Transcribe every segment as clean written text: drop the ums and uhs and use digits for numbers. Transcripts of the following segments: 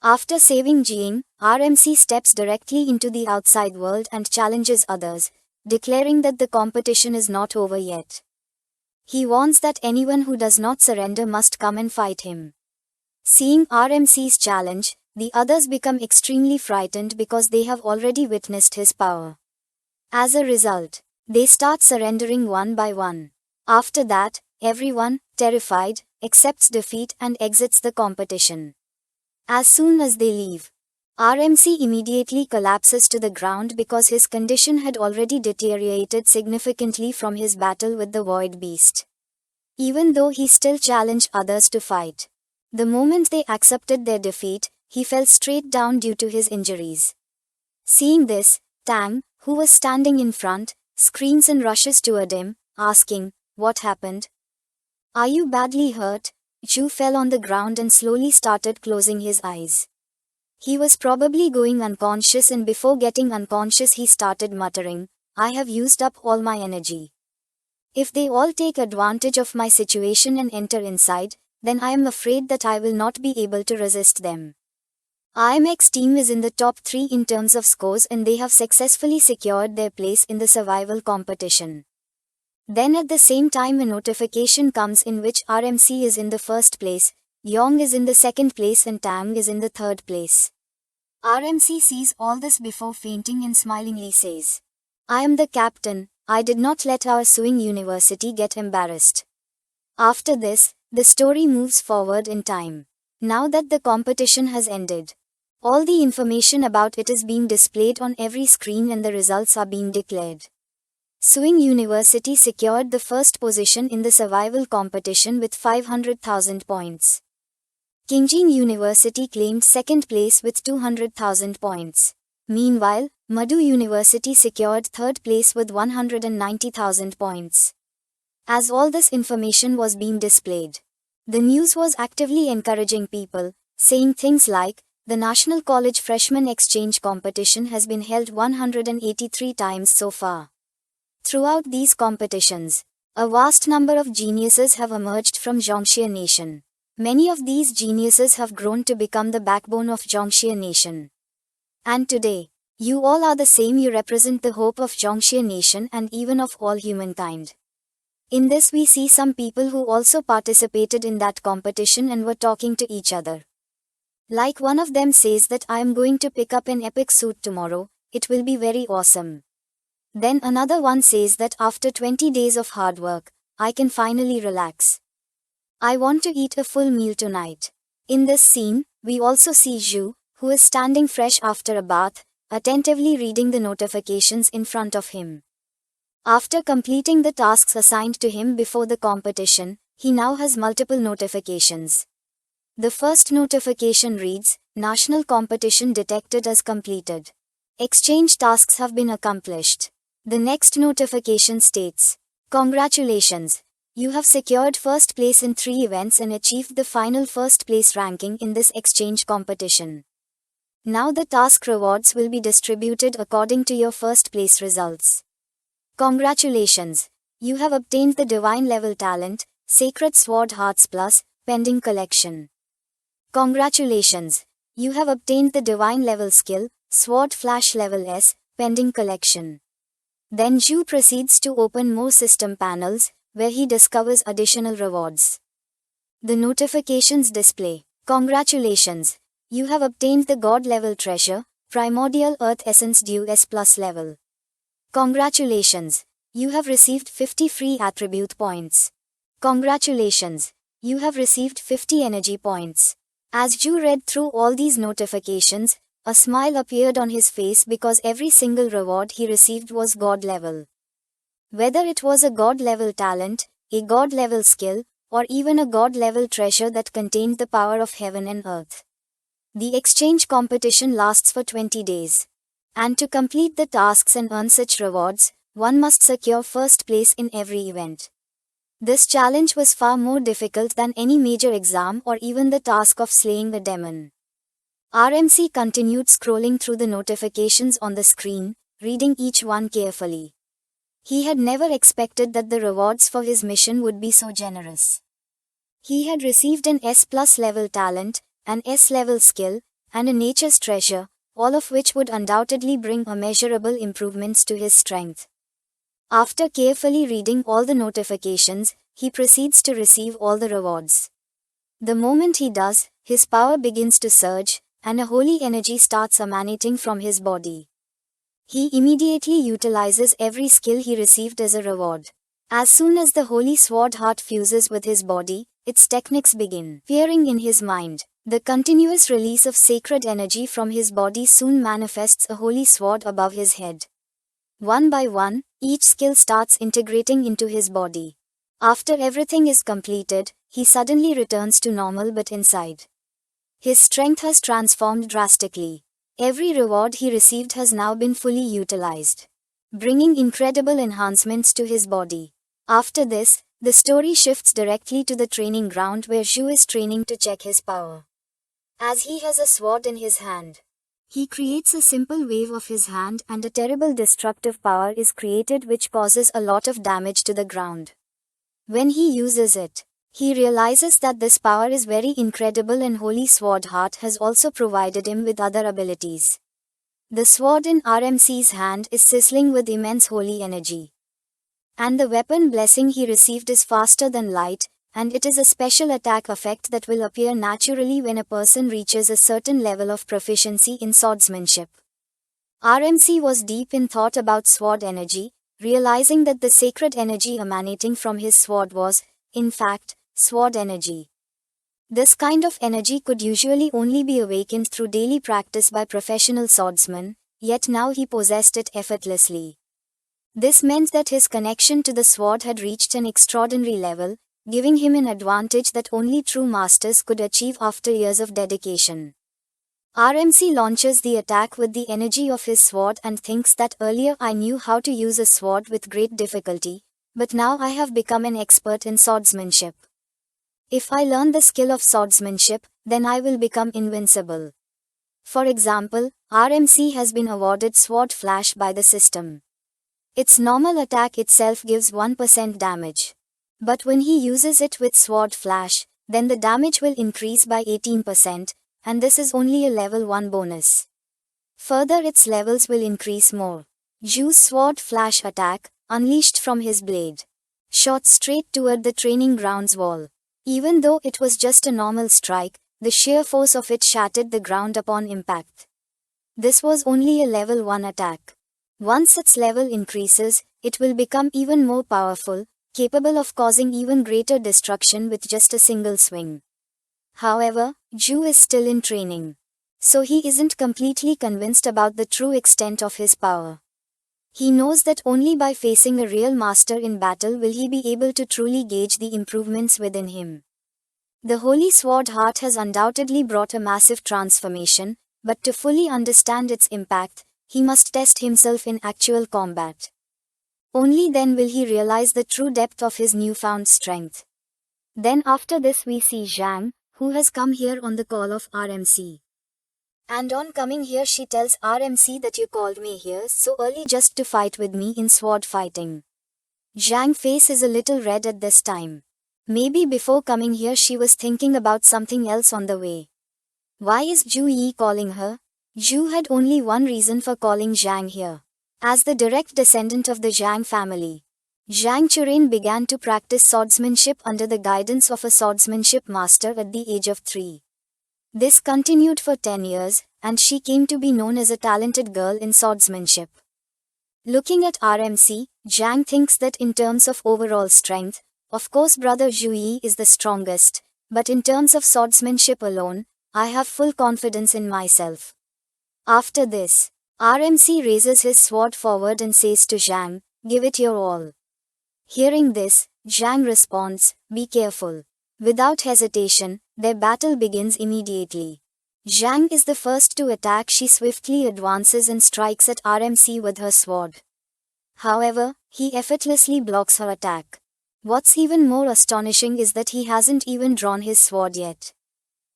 After saving Jiang, RMC steps directly into the outside world and challenges others, declaring that the competition is not over yet. He warns that anyone who does not surrender must come and fight him. Seeing RMC's challenge, the others become extremely frightened because they have already witnessed his power. As a result, they start surrendering one by one. After that, everyone, terrified, accepts defeat and exits the competition. As soon as they leave, RMC immediately collapses to the ground because his condition had already deteriorated significantly from his battle with the Void Beast. Even though he still challenged others to fight, the moment they accepted their defeat, he fell straight down due to his injuries. Seeing this, Tang, who was standing in front, screams and rushes toward him, asking, "What happened? Are you badly hurt?" Zhu fell on the ground and slowly started closing his eyes. He was probably going unconscious, and before getting unconscious he started muttering, "I have used up all my energy. If they all take advantage of my situation and enter inside, then I am afraid that I will not be able to resist them." IMX team is in the top 3 in terms of scores, and they have successfully secured their place in the survival competition. Then at the same time a notification comes in which RMC is in the first place, Yong is in the second place and Tang is in the third place. RMC sees all this before fainting and smilingly says, "I am the captain, I did not let our Suing University get embarrassed." After this, the story moves forward in time. Now that the competition has ended, all the information about it is being displayed on every screen and the results are being declared. Suing University secured the first position in the survival competition with 500,000 points. Qingjin University claimed second place with 200,000 points. Meanwhile, Madu University secured third place with 190,000 points. As all this information was being displayed, the news was actively encouraging people, saying things like, "The National College Freshman Exchange Competition has been held 183 times so far." Throughout these competitions, a vast number of geniuses have emerged from Zhongxie Nation. Many of these geniuses have grown to become the backbone of Zhongxie Nation. And today, you all are the same. You represent the hope of Zhongxie Nation and even of all humankind. In this we see some people who also participated in that competition and were talking to each other. Like one of them says that "I am going to pick up an epic suit tomorrow, it will be very awesome." Then another one says that after 20 days of hard work, I can finally relax. I want to eat a full meal tonight. In this scene, we also see Zhu, who is standing fresh after a bath, attentively reading the notifications in front of him. After completing the tasks assigned to him before the competition, he now has multiple notifications. The first notification reads, "National competition detected as completed. Exchange tasks have been accomplished." The next notification states, "Congratulations! You have secured first place in 3 events and achieved the final first place ranking in this exchange competition. Now the task rewards will be distributed according to your first place results. Congratulations! You have obtained the Divine Level Talent, Sacred Sword Hearts Plus, pending collection. Congratulations! You have obtained the Divine Level Skill, Sword Flash Level S, pending collection." Then Zhu proceeds to open more system panels, where he discovers additional rewards. The notifications display, "Congratulations! You have obtained the God Level Treasure, Primordial Earth Essence Dew S Plus level. Congratulations! You have received 50 free attribute points. Congratulations! You have received 50 energy points." As Zhu read through all these notifications, a smile appeared on his face because every single reward he received was God level. Whether it was a God level talent, a God level skill, or even a God level treasure that contained the power of heaven and earth. The exchange competition lasts for 20 days. And to complete the tasks and earn such rewards, one must secure first place in every event. This challenge was far more difficult than any major exam or even the task of slaying a demon. RMC continued scrolling through the notifications on the screen, reading each one carefully. He had never expected that the rewards for his mission would be so generous. He had received an S+ level talent, an S level skill, and a nature's treasure, all of which would undoubtedly bring immeasurable improvements to his strength. After carefully reading all the notifications, he proceeds to receive all the rewards. The moment he does, his power begins to surge, and a holy energy starts emanating from his body. He immediately utilizes every skill he received as a reward. As soon as the holy sword heart fuses with his body, its techniques begin appearing in his mind. The continuous release of sacred energy from his body soon manifests a holy sword above his head. One by one, each skill starts integrating into his body. After everything is completed, he suddenly returns to normal but inside. His strength has transformed drastically. Every reward he received has now been fully utilized, bringing incredible enhancements to his body. After this, the story shifts directly to the training ground where Zhu is training to check his power. As he has a sword in his hand, he creates a simple wave of his hand and a terrible destructive power is created which causes a lot of damage to the ground. When he uses it, he realizes that this power is very incredible and Holy Sword Heart has also provided him with other abilities. The sword in RMC's hand is sizzling with immense holy energy. And the weapon blessing he received is faster than light, and it is a special attack effect that will appear naturally when a person reaches a certain level of proficiency in swordsmanship. RMC was deep in thought about sword energy, realizing that the sacred energy emanating from his sword was, in fact, sword energy. This kind of energy could usually only be awakened through daily practice by professional swordsmen, yet now he possessed it effortlessly. This meant that his connection to the sword had reached an extraordinary level, giving him an advantage that only true masters could achieve after years of dedication. RMC launches the attack with the energy of his sword and thinks that earlier I knew how to use a sword with great difficulty, but now I have become an expert in swordsmanship. If I learn the skill of swordsmanship, then I will become invincible. For example, RMC has been awarded Sword Flash by the system. Its normal attack itself gives 1% damage. But when he uses it with Sword Flash, then the damage will increase by 18%, and this is only a level 1 bonus. Further its levels will increase more. Zhu's Sword Flash attack, unleashed from his blade, shot straight toward the training ground's wall. Even though it was just a normal strike, the sheer force of it shattered the ground upon impact. This was only a level 1 attack. Once its level increases, it will become even more powerful, capable of causing even greater destruction with just a single swing. However, Zhu is still in training, so he isn't completely convinced about the true extent of his power. He knows that only by facing a real master in battle will he be able to truly gauge the improvements within him. The Holy Sword Heart has undoubtedly brought a massive transformation, but to fully understand its impact, he must test himself in actual combat. Only then will he realize the true depth of his newfound strength. Then after this we see Zhang, who has come here on the call of RMC. And on coming here she tells RMC that you called me here so early just to fight with me in sword fighting. Zhang's face is a little red at this time. Maybe before coming here she was thinking about something else on the way. Why is Zhu Yi calling her? Zhu had only one reason for calling Zhang here. As the direct descendant of the Zhang family, Zhang Churen began to practice swordsmanship under the guidance of a swordsmanship master at the age of 3. This continued for 10 years, and she came to be known as a talented girl in swordsmanship. Looking at RMC, Zhang thinks that in terms of overall strength, of course brother Zhu Yi is the strongest, but in terms of swordsmanship alone, I have full confidence in myself. After this, RMC raises his sword forward and says to Zhang, "Give it your all." Hearing this, Zhang responds, "Be careful." Without hesitation, their battle begins immediately. Zhang is the first to attack. She swiftly advances and strikes at RMC with her sword. However, he effortlessly blocks her attack. What's even more astonishing is that he hasn't even drawn his sword yet.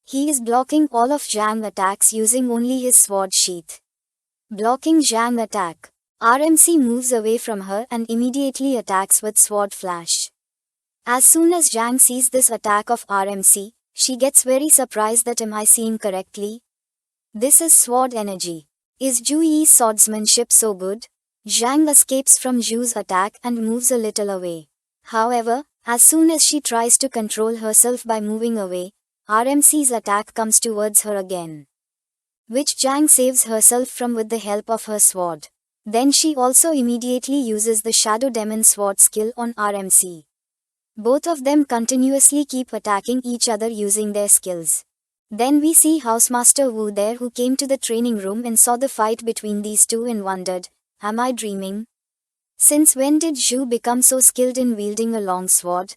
He is blocking all of Zhang's attacks using only his sword sheath. Blocking Zhang's attack, RMC moves away from her and immediately attacks with Sword Flash. As soon as Zhang sees this attack of RMC, she gets very surprised that am I seeing correctly? This is sword energy. Is Zhu Yi's swordsmanship so good? Zhang escapes from Zhu's attack and moves a little away. However, as soon as she tries to control herself by moving away, RMC's attack comes towards her again, which Zhang saves herself from with the help of her sword. Then she also immediately uses the Shadow Demon sword skill on RMC. Both of them continuously keep attacking each other using their skills. Then we see Housemaster Wu there, who came to the training room and saw the fight between these two and wondered, am I dreaming? Since when did Zhu become so skilled in wielding a long sword?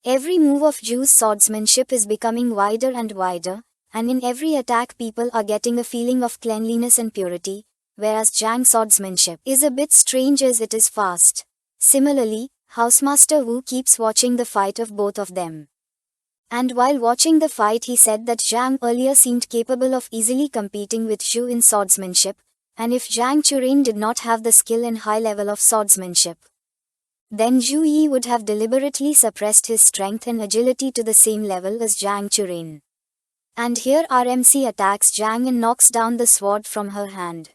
Every move of Zhu's swordsmanship is becoming wider and wider, and in every attack people are getting a feeling of cleanliness and purity, whereas Zhang's swordsmanship is a bit strange as it is fast. Similarly, Housemaster Wu keeps watching the fight of both of them. And while watching the fight, he said that Zhang earlier seemed capable of easily competing with Zhu in swordsmanship, and if Zhang Churin did not have the skill and high level of swordsmanship, then Zhu Yi would have deliberately suppressed his strength and agility to the same level as Zhang Churin. And here RMC attacks Zhang and knocks down the sword from her hand.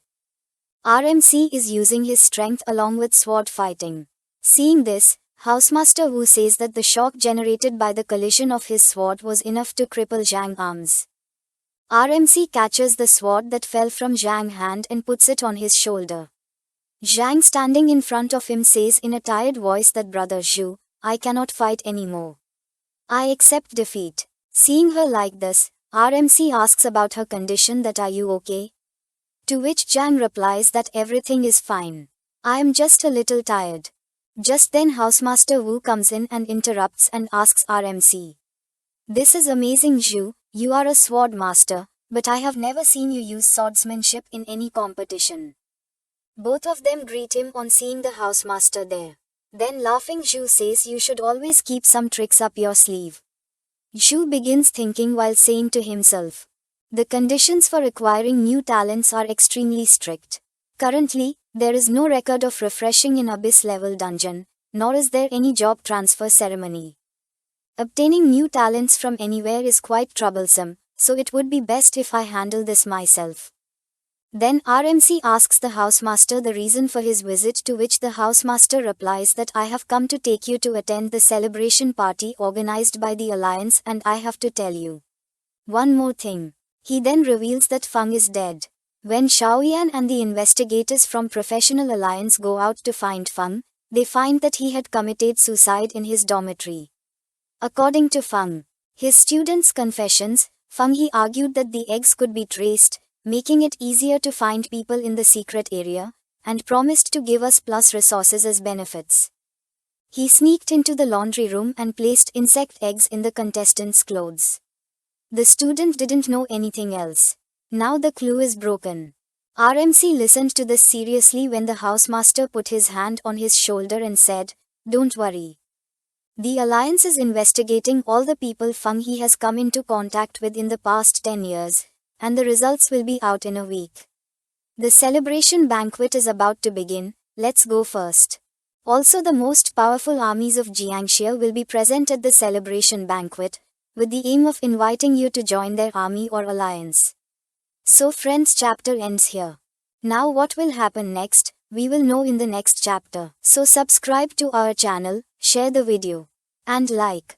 RMC is using his strength along with sword fighting. Seeing this, Housemaster Wu says that the shock generated by the collision of his sword was enough to cripple Zhang's arms. RMC catches the sword that fell from Zhang's hand and puts it on his shoulder. Zhang, standing in front of him, says in a tired voice that Brother Zhu, I cannot fight anymore. I accept defeat. Seeing her like this, RMC asks about her condition, that are you okay? To which Zhang replies that everything is fine. I am just a little tired. Just then Housemaster Wu comes in and interrupts and asks RMC. This is amazing, Zhu, you are a sword master, but I have never seen you use swordsmanship in any competition. Both of them greet him on seeing the housemaster there. Then laughing, Zhu says you should always keep some tricks up your sleeve. Zhu begins thinking while saying to himself, the conditions for acquiring new talents are extremely strict. Currently, there is no record of refreshing in Abyss level dungeon, nor is there any job transfer ceremony. Obtaining new talents from anywhere is quite troublesome, so it would be best if I handle this myself. Then RMC asks the housemaster the reason for his visit, to which the housemaster replies that I have come to take you to attend the celebration party organized by the Alliance, and I have to tell you one more thing. He then reveals that Feng is dead. When Xiaoyan and the investigators from Professional Alliance go out to find Feng, they find that he had committed suicide in his dormitory. According to Feng, his students' confessions, he argued that the eggs could be traced, making it easier to find people in the secret area, and promised to give us plus resources as benefits. He sneaked into the laundry room and placed insect eggs in the contestants' clothes. The student didn't know anything else. Now the clue is broken. RMC listened to this seriously when the housemaster put his hand on his shoulder and said, don't worry. The Alliance is investigating all the people he has come into contact with in the past 10 years, and the results will be out in a week. The celebration banquet is about to begin, let's go first. Also, the most powerful armies of Jiangxia will be present at the celebration banquet, with the aim of inviting you to join their army or alliance. So friends, chapter ends here. Now what will happen next, we will know in the next chapter. So subscribe to our channel, share the video, and like.